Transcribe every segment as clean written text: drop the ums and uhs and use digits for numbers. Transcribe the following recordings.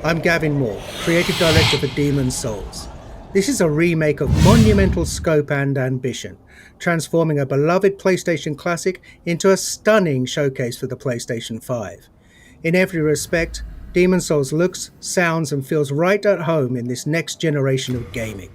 I'm Gavin Moore, Creative Director for Demon's Souls. This is a remake of monumental scope and ambition, transforming a beloved PlayStation classic into a stunning showcase for the PlayStation 5. In every respect, Demon's Souls looks, sounds and feels right at home in this next generation of gaming.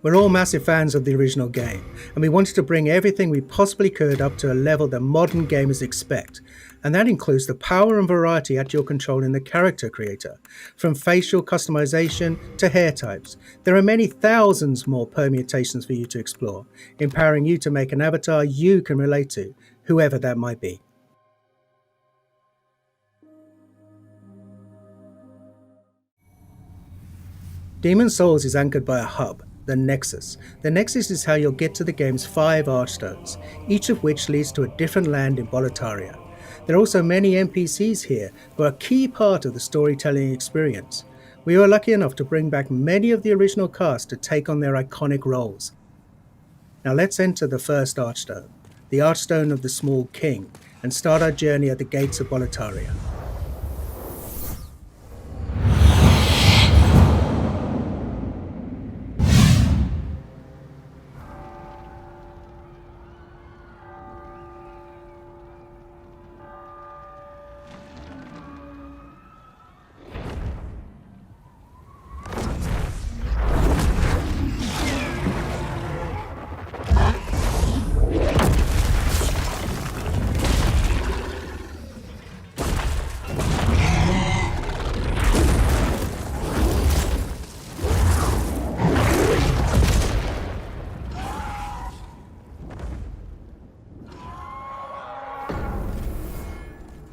We're all massive fans of the original game, and we wanted to bring everything we possibly could up to a level that modern gamers expect, and that includes the power and variety at your control in the character creator, from facial customization to hair types. There are many thousands more permutations for you to explore, empowering you to make an avatar you can relate to, whoever that might be. Demon's Souls is anchored by a hub, the Nexus. The Nexus is how you'll get to the game's 5 archstones, each of which leads to a different land in Boletaria. There are also many NPCs here who are a key part of the storytelling experience. We were lucky enough to bring back many of the original cast to take on their iconic roles. Now let's enter the first archstone, the Archstone of the Small King, and start our journey at the gates of Boletaria.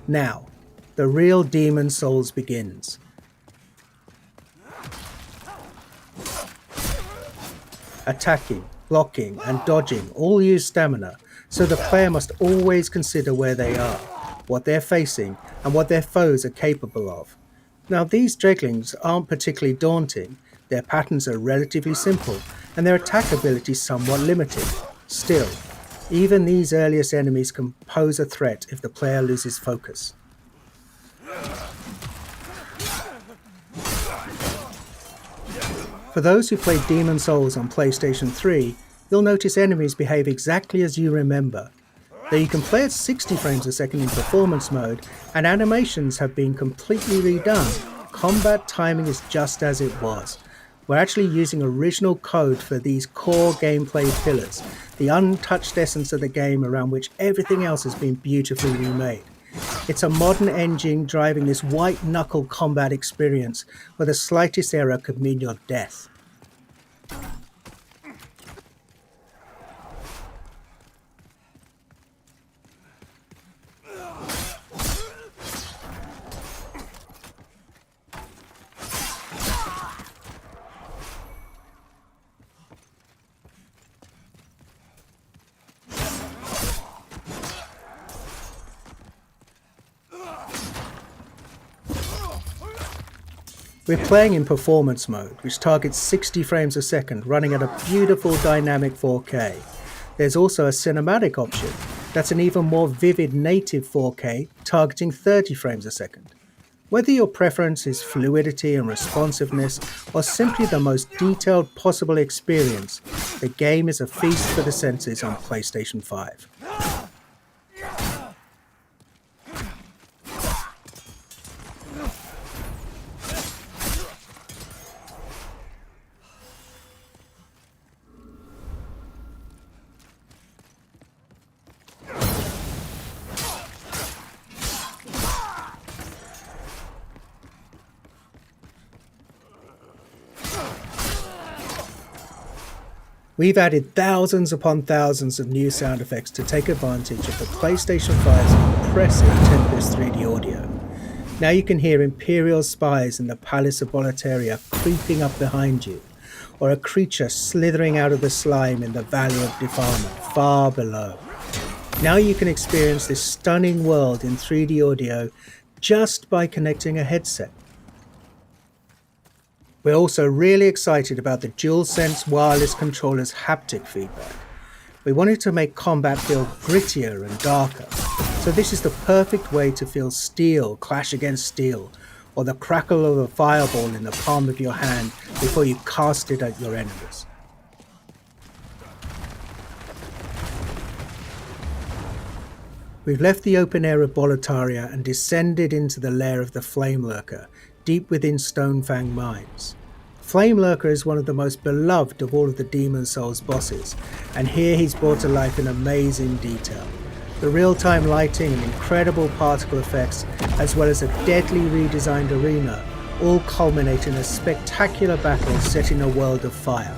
Now, the real Demon's Souls begins. Attacking, blocking and dodging all use stamina, so the player must always consider where they are, what they're facing and what their foes are capable of. Now these dreglings aren't particularly daunting, their patterns are relatively simple and their attack ability somewhat limited. Still, even these earliest enemies can pose a threat if the player loses focus. For those who played Demon's Souls on PlayStation 3, you'll notice enemies behave exactly as you remember. Though you can play at 60 frames a second in performance mode, and animations have been completely redone, combat timing is just as it was. We're actually using original code for these core gameplay pillars, the untouched essence of the game around which everything else has been beautifully remade. It's a modern engine driving this white-knuckle combat experience where the slightest error could mean your death. We're playing in performance mode, which targets 60 frames a second, running at a beautiful dynamic 4K. There's also a cinematic option, that's an even more vivid native 4K, targeting 30 frames a second. Whether your preference is fluidity and responsiveness, or simply the most detailed possible experience, the game is a feast for the senses on PlayStation 5. We've added thousands upon thousands of new sound effects to take advantage of the PlayStation 5's impressive Tempest 3D audio. Now you can hear Imperial spies in the Palace of Boletaria creeping up behind you, or a creature slithering out of the slime in the Valley of Defilement far below. Now you can experience this stunning world in 3D audio just by connecting a headset. We're also really excited about the DualSense wireless controller's haptic feedback. We wanted to make combat feel grittier and darker, So this is the perfect way to feel steel clash against steel, or the crackle of a fireball in the palm of your hand before you cast it at your enemies. We've left the open air of Boletaria and descended into the lair of the Flame Lurker, deep within Stonefang Mines. Flame Lurker is one of the most beloved of all of the Demon Souls bosses, and here he's brought to life in amazing detail. The real-time lighting and incredible particle effects, as well as a deadly redesigned arena, all culminate in a spectacular battle set in a world of fire.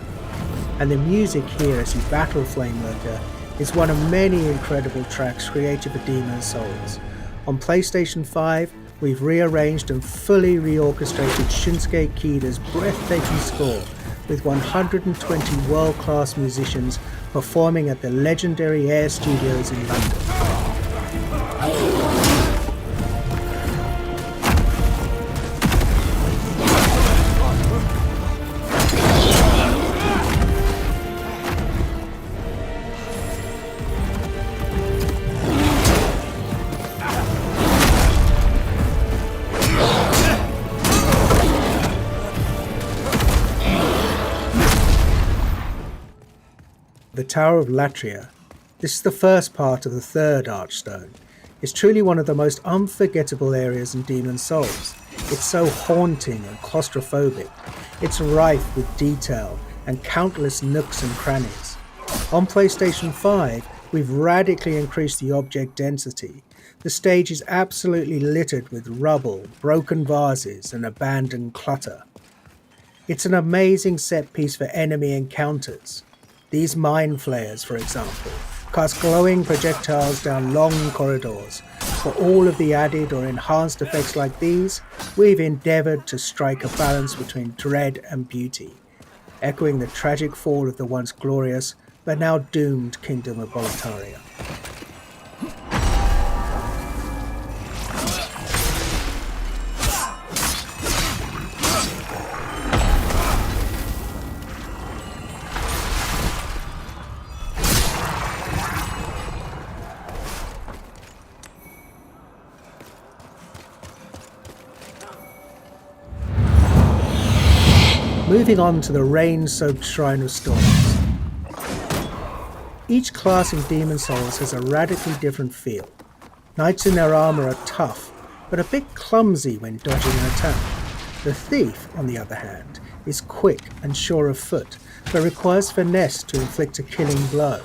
And the music here as you battle Flame Lurker is one of many incredible tracks created for Demon Souls. On PlayStation 5, we've rearranged and fully reorchestrated Shunsuke Kida's breathtaking score with 120 world-class musicians performing at the legendary Air Studios in London. The Tower of Latria, this is the first part of the third Archstone, is truly one of the most unforgettable areas in Demon Souls. It's so haunting and claustrophobic. It's rife with detail and countless nooks and crannies. On PlayStation 5, we've radically increased the object density. The stage is absolutely littered with rubble, broken vases, and abandoned clutter. It's an amazing set piece for enemy encounters. These mind flayers, for example, cast glowing projectiles down long corridors. For all of the added or enhanced effects like these, we've endeavoured to strike a balance between dread and beauty, echoing the tragic fall of the once glorious but now doomed Kingdom of Boletaria. Moving on to the rain-soaked Shrine of Storms. Each class in Demon Souls has a radically different feel. Knights in their armour are tough, but a bit clumsy when dodging an attack. The Thief, on the other hand, is quick and sure of foot, but requires finesse to inflict a killing blow.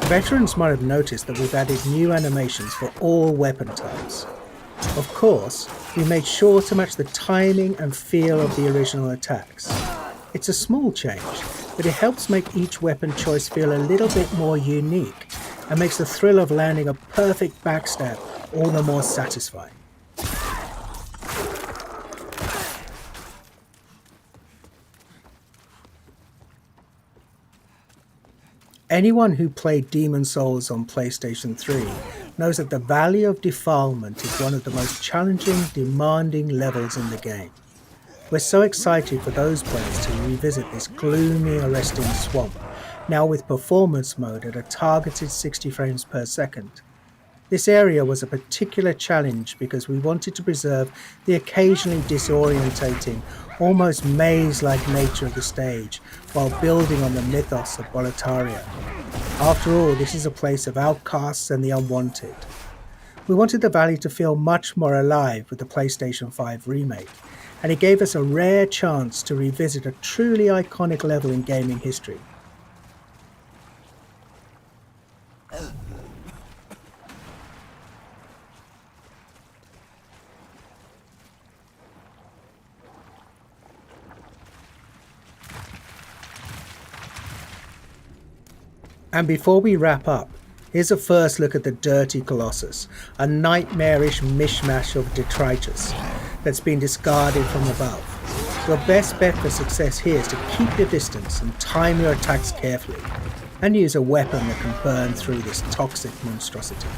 Veterans might have noticed that we've added new animations for all weapon types. Of course, we made sure to match the timing and feel of the original attacks. It's a small change, but it helps make each weapon choice feel a little bit more unique and makes the thrill of landing a perfect backstab all the more satisfying. Anyone who played Demon Souls on PlayStation 3 knows that the Valley of Defilement is one of the most challenging, demanding levels in the game. We're so excited for those players to revisit this gloomy, arresting swamp, now with performance mode at a targeted 60 frames per second. This area was a particular challenge because we wanted to preserve the occasionally disorientating, almost maze-like nature of the stage while building on the mythos of Boletaria. After all, this is a place of outcasts and the unwanted. We wanted the valley to feel much more alive with the PlayStation 5 remake, and it gave us a rare chance to revisit a truly iconic level in gaming history. And before we wrap up, Here's a first look at the dirty Colossus, a nightmarish mishmash of detritus that's been discarded from above. Your best bet for success here is to keep your distance and time your attacks carefully, and use a weapon that can burn through this toxic monstrosity.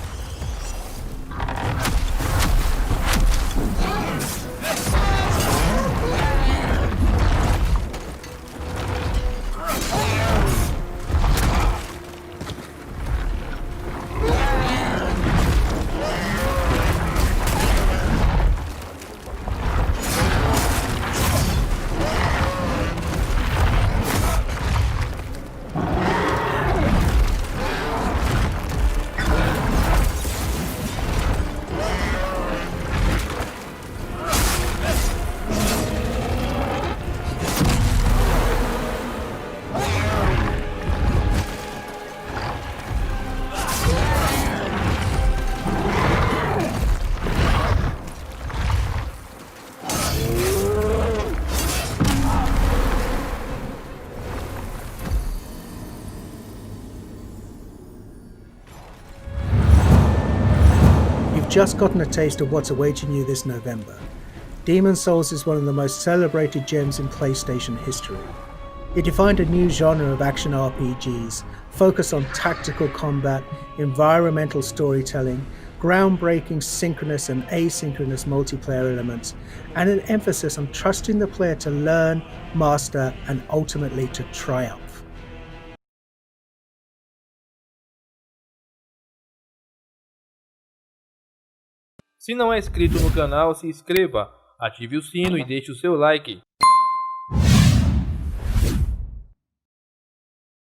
Just gotten a taste of what's awaiting you this November. Demon's Souls is one of the most celebrated gems in PlayStation history. It defined a new genre of action RPGs, focused on tactical combat, environmental storytelling, groundbreaking synchronous and asynchronous multiplayer elements, and an emphasis on trusting the player to learn, master, and ultimately to triumph. Se não é inscrito no canal, se inscreva, ative o sino e deixe o seu like.